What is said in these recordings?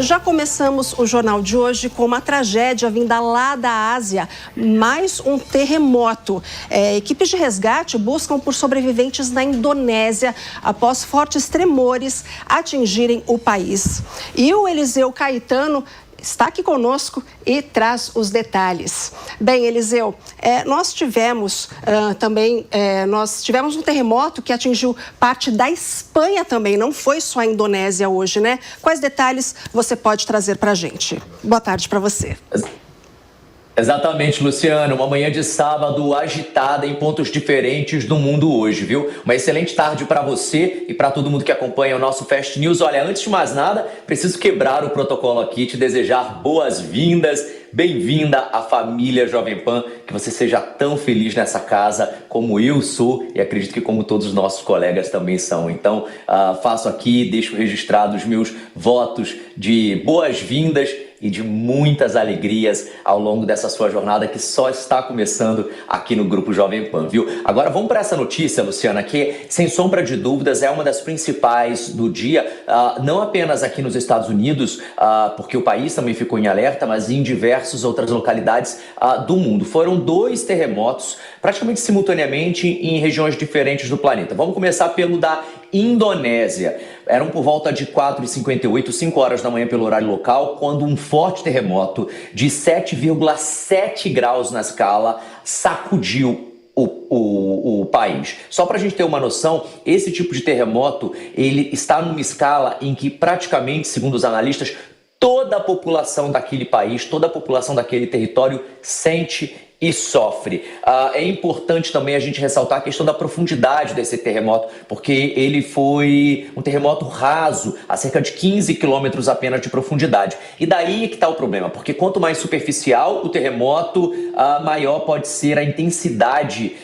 Já começamos o jornal de hoje com uma tragédia vinda lá da Ásia, mais um terremoto. Equipes de resgate buscam por sobreviventes na Indonésia após fortes tremores atingirem o país. E o Eliseu Caetano está aqui conosco e traz os detalhes. Bem, Eliseu, nós tivemos um terremoto que atingiu parte da Espanha também, não foi só a Indonésia hoje, né? Quais detalhes você pode trazer para a gente? Boa tarde para você. Exatamente, Luciano. Uma manhã de sábado agitada em pontos diferentes do mundo hoje, viu? Uma excelente tarde para você e para todo mundo que acompanha o nosso Fast News. Olha, antes de mais nada, preciso quebrar o protocolo aqui, te desejar boas-vindas. Bem-vinda à família Jovem Pan, que você seja tão feliz nessa casa como eu sou e acredito que como todos os nossos colegas também são. Então, faço aqui, deixo registrados os meus votos de boas-vindas e de muitas alegrias ao longo dessa sua jornada que só está começando aqui no Grupo Jovem Pan, viu? Agora vamos para essa notícia, Luciana, que sem sombra de dúvidas é uma das principais do dia, não apenas aqui nos Estados Unidos, porque o país também ficou em alerta, mas em diversas outras localidades do mundo. Foram 2 terremotos praticamente simultaneamente em regiões diferentes do planeta. Vamos começar pelo da Indonésia. Eram por volta de 4h58, 5 horas da manhã pelo horário local, quando um forte terremoto de 7,7 graus na escala sacudiu o país. Só para a gente ter uma noção, esse tipo de terremoto ele está numa escala em que praticamente, segundo os analistas, toda a população daquele país, toda a população daquele território sente e sofre. É importante também a gente ressaltar a questão da profundidade desse terremoto, porque ele foi um terremoto raso, a cerca de 15 quilômetros apenas de profundidade. E daí que está o problema, porque quanto mais superficial o terremoto, maior pode ser a intensidade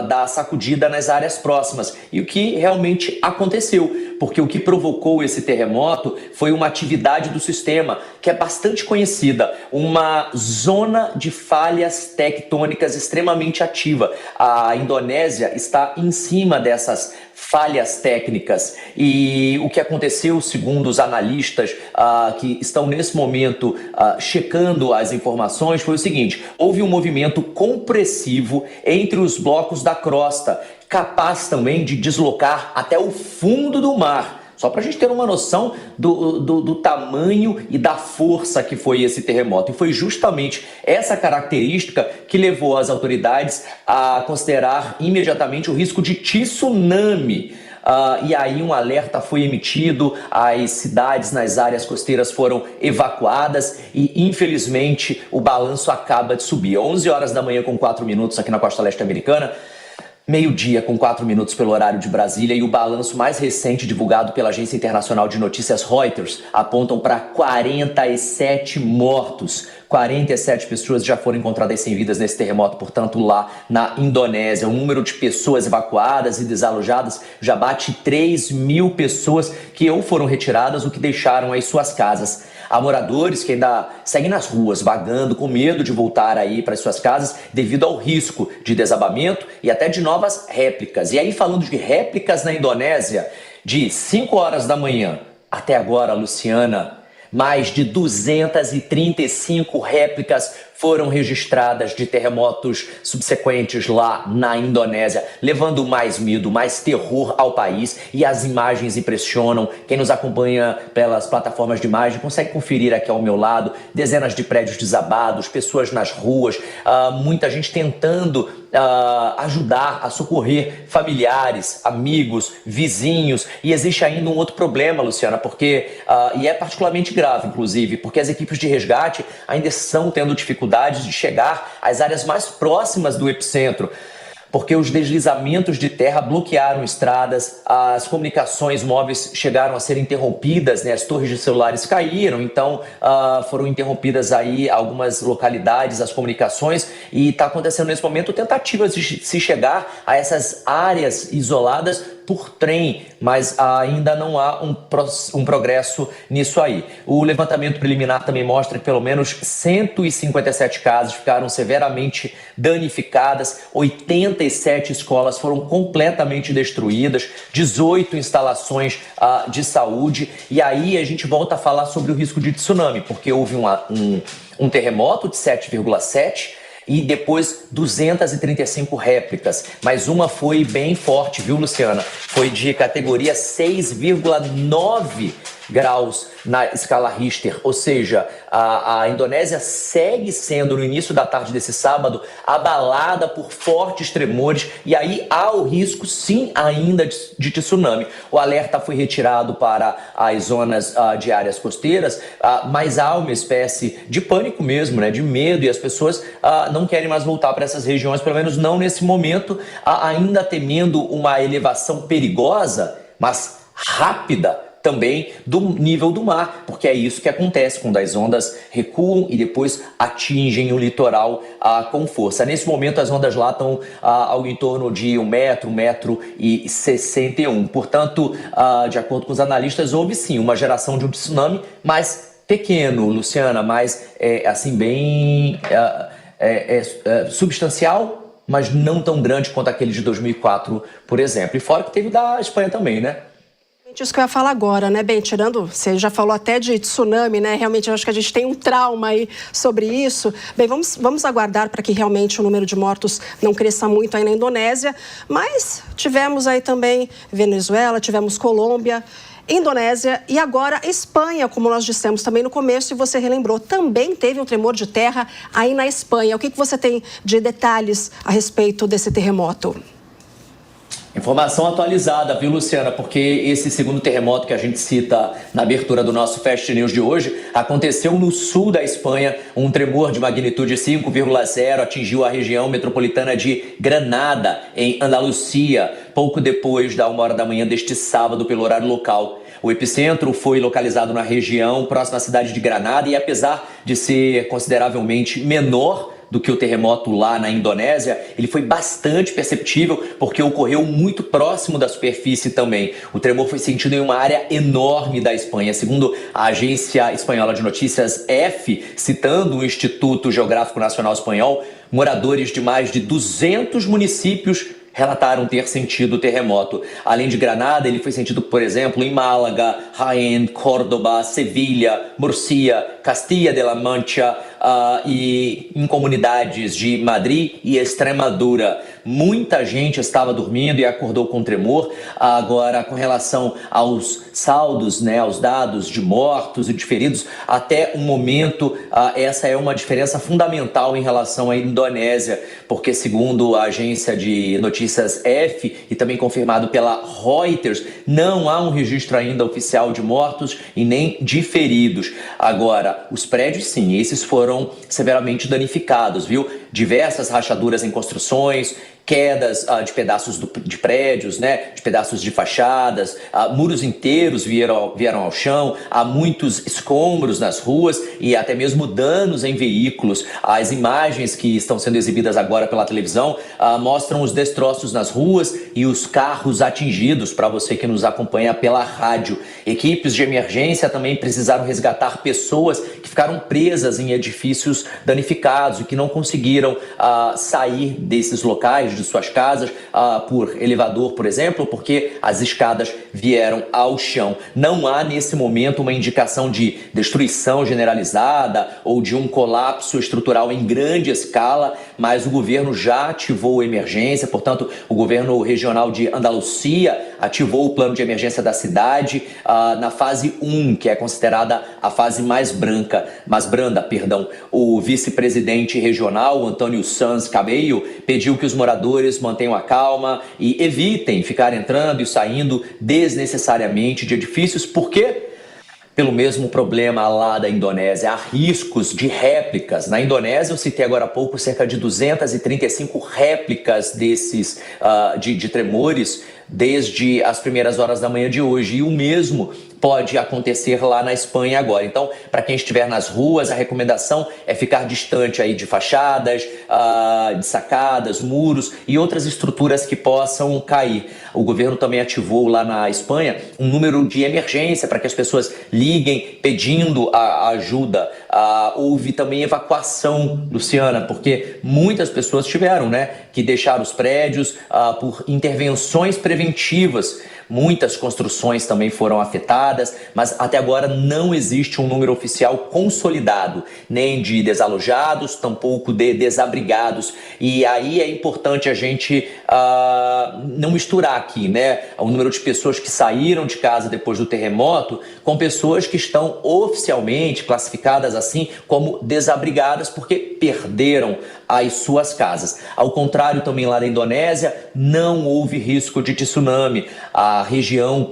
da sacudida nas áreas próximas. E o que realmente aconteceu, porque o que provocou esse terremoto foi uma atividade do sistema que é bastante conhecida, uma zona de falhas tectônicas extremamente ativa. A Indonésia está em cima dessas falhas técnicas e o que aconteceu, segundo os analistas que estão nesse momento checando as informações, foi o seguinte: houve um movimento compressivo entre os blocos da crosta, capaz também de deslocar até o fundo do mar. Só para a gente ter uma noção do tamanho e da força que foi esse terremoto. E foi justamente essa característica que levou as autoridades a considerar imediatamente o risco de tsunami. E aí um alerta foi emitido, as cidades nas áreas costeiras foram evacuadas e infelizmente o balanço acaba de subir. 11 horas da manhã com 4 minutos aqui na costa leste americana. Meio-dia com 4 minutos pelo horário de Brasília e o balanço mais recente divulgado pela agência internacional de notícias Reuters apontam para 47 mortos. 47 pessoas já foram encontradas sem vidas nesse terremoto, portanto, lá na Indonésia. O número de pessoas evacuadas e desalojadas já bate 3.000 pessoas que ou foram retiradas ou que deixaram as suas casas. Há moradores que ainda seguem nas ruas, vagando, com medo de voltar aí para as suas casas devido ao risco de desabamento e até de novas réplicas. E aí, falando de réplicas na Indonésia, de 5 horas da manhã até agora, Luciana, mais de 235 réplicas foram registradas de terremotos subsequentes lá na Indonésia, levando mais medo, mais terror ao país, e as imagens impressionam. Quem nos acompanha pelas plataformas de imagem consegue conferir aqui ao meu lado dezenas de prédios desabados, pessoas nas ruas, muita gente tentando ajudar a socorrer familiares, amigos, vizinhos. E existe ainda um outro problema, Luciana, porque e é particularmente grave, inclusive, porque as equipes de resgate ainda estão tendo dificuldades de chegar às áreas mais próximas do epicentro, porque os deslizamentos de terra bloquearam estradas, as comunicações móveis chegaram a ser interrompidas, né? As torres de celulares caíram, então foram interrompidas aí algumas localidades, as comunicações, e está acontecendo nesse momento tentativas de se chegar a essas áreas isoladas por trem, mas ainda não há um progresso nisso aí. O levantamento preliminar também mostra que pelo menos 157 casas ficaram severamente danificadas, 87 escolas foram completamente destruídas, 18 instalações de saúde, e aí a gente volta a falar sobre o risco de tsunami, porque houve um terremoto de 7,7 e depois 235 réplicas, mas uma foi bem forte, viu, Luciana? Foi de categoria 6,9 graus na escala Richter, ou seja, a Indonésia segue sendo, no início da tarde desse sábado, abalada por fortes tremores, e aí há o risco, sim, ainda de tsunami. O alerta foi retirado para as zonas de áreas costeiras, mas há uma espécie de pânico mesmo, né, de medo, e as pessoas não querem mais voltar para essas regiões, pelo menos não nesse momento, ainda temendo uma elevação perigosa, mas rápida, também do nível do mar, porque é isso que acontece quando as ondas recuam e depois atingem o litoral com força. Nesse momento as ondas lá estão algo em torno de 1 metro e 61. Portanto, de acordo com os analistas, houve sim uma geração de um tsunami, mas pequeno, Luciana, mas assim bem substancial, mas não tão grande quanto aquele de 2004, por exemplo. E fora que teve da Espanha também, né? Isso que eu ia falar agora, né, bem, tirando, você já falou até de tsunami, né, realmente eu acho que a gente tem um trauma aí sobre isso. Bem, vamos aguardar para que realmente o número de mortos não cresça muito aí na Indonésia, mas tivemos aí também Venezuela, tivemos Colômbia, Indonésia e agora Espanha, como nós dissemos também no começo e você relembrou, também teve um tremor de terra aí na Espanha. O que você tem de detalhes a respeito desse terremoto? Informação atualizada, viu, Luciana? Porque esse segundo terremoto que a gente cita na abertura do nosso Fast News de hoje aconteceu no sul da Espanha. Um tremor de magnitude 5,0 atingiu a região metropolitana de Granada, em Andalucia, pouco depois da 1h da manhã deste sábado, pelo horário local. O epicentro foi localizado na região próxima à cidade de Granada e, apesar de ser consideravelmente menor do que o terremoto lá na Indonésia, ele foi bastante perceptível porque ocorreu muito próximo da superfície também. O tremor foi sentido em uma área enorme da Espanha. Segundo a agência espanhola de notícias EFE, citando o Instituto Geográfico Nacional Espanhol, moradores de mais de 200 municípios relataram ter sentido o terremoto. Além de Granada, ele foi sentido, por exemplo, em Málaga, Jaén, Córdoba, Sevilha, Murcia, Castilla de la Mancha e em comunidades de Madrid e Extremadura. Muita gente estava dormindo e acordou com tremor. Agora, com relação aos saldos, né, aos dados de mortos e de feridos, até o momento, essa é uma diferença fundamental em relação à Indonésia, porque segundo a agência de notícias EFE e também confirmado pela Reuters, não há um registro ainda oficial de mortos e nem de feridos. Agora, os prédios sim, esses foram severamente danificados, viu? Diversas rachaduras em construções, quedas de pedaços de prédios, né, de pedaços de fachadas, muros inteiros vieram ao chão, há muitos escombros nas ruas e até mesmo danos em veículos. As imagens que estão sendo exibidas agora pela televisão mostram os destroços nas ruas e os carros atingidos, para você que nos acompanha pela rádio. Equipes de emergência também precisaram resgatar pessoas que ficaram presas em edifícios danificados e que não conseguiram sair desses locais, de suas casas, por elevador, por exemplo, porque as escadas vieram ao chão. Não há nesse momento uma indicação de destruição generalizada ou de um colapso estrutural em grande escala, mas o governo já ativou a emergência, portanto, o governo regional de Andalucia ativou o plano de emergência da cidade na fase 1, que é considerada a fase mais branda. O vice-presidente regional, Antônio Sanz Cabello, pediu que os moradores mantenham a calma e evitem ficar entrando e saindo desnecessariamente de edifícios, porque pelo mesmo problema lá da Indonésia, há riscos de réplicas. Na Indonésia, eu citei agora há pouco cerca de 235 réplicas desses de tremores desde as primeiras horas da manhã de hoje. E o mesmo pode acontecer lá na Espanha agora. Então, para quem estiver nas ruas, a recomendação é ficar distante aí de fachadas, de sacadas, muros e outras estruturas que possam cair. O governo também ativou lá na Espanha um número de emergência para que as pessoas liguem pedindo a ajuda. Houve também evacuação, Luciana, porque muitas pessoas tiveram, que deixar os prédios por intervenções preventivas. Muitas construções também foram afetadas, mas até agora não existe um número oficial consolidado, nem de desalojados, tampouco de desabrigados. E aí é importante a gente não misturar aqui, o número de pessoas que saíram de casa depois do terremoto com pessoas que estão oficialmente classificadas assim como desabrigadas porque perderam as suas casas. Ao contrário, também lá na Indonésia, não houve risco de tsunami. A região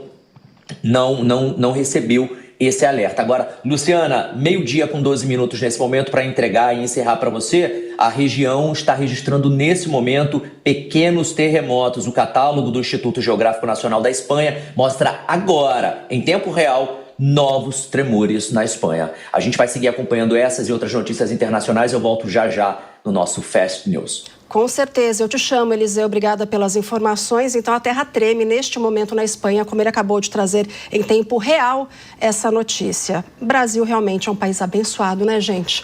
não recebeu esse alerta. Agora, Luciana, 12:00 nesse momento para entregar e encerrar para você. A região está registrando nesse momento pequenos terremotos. O catálogo do Instituto Geográfico Nacional da Espanha mostra agora, em tempo real, novos tremores na Espanha. A gente vai seguir acompanhando essas e outras notícias internacionais. Eu volto já no nosso Fast News. Com certeza, eu te chamo, Eliseu, obrigada pelas informações. Então, a terra treme neste momento na Espanha, como ele acabou de trazer em tempo real essa notícia. O Brasil realmente é um país abençoado, né, gente?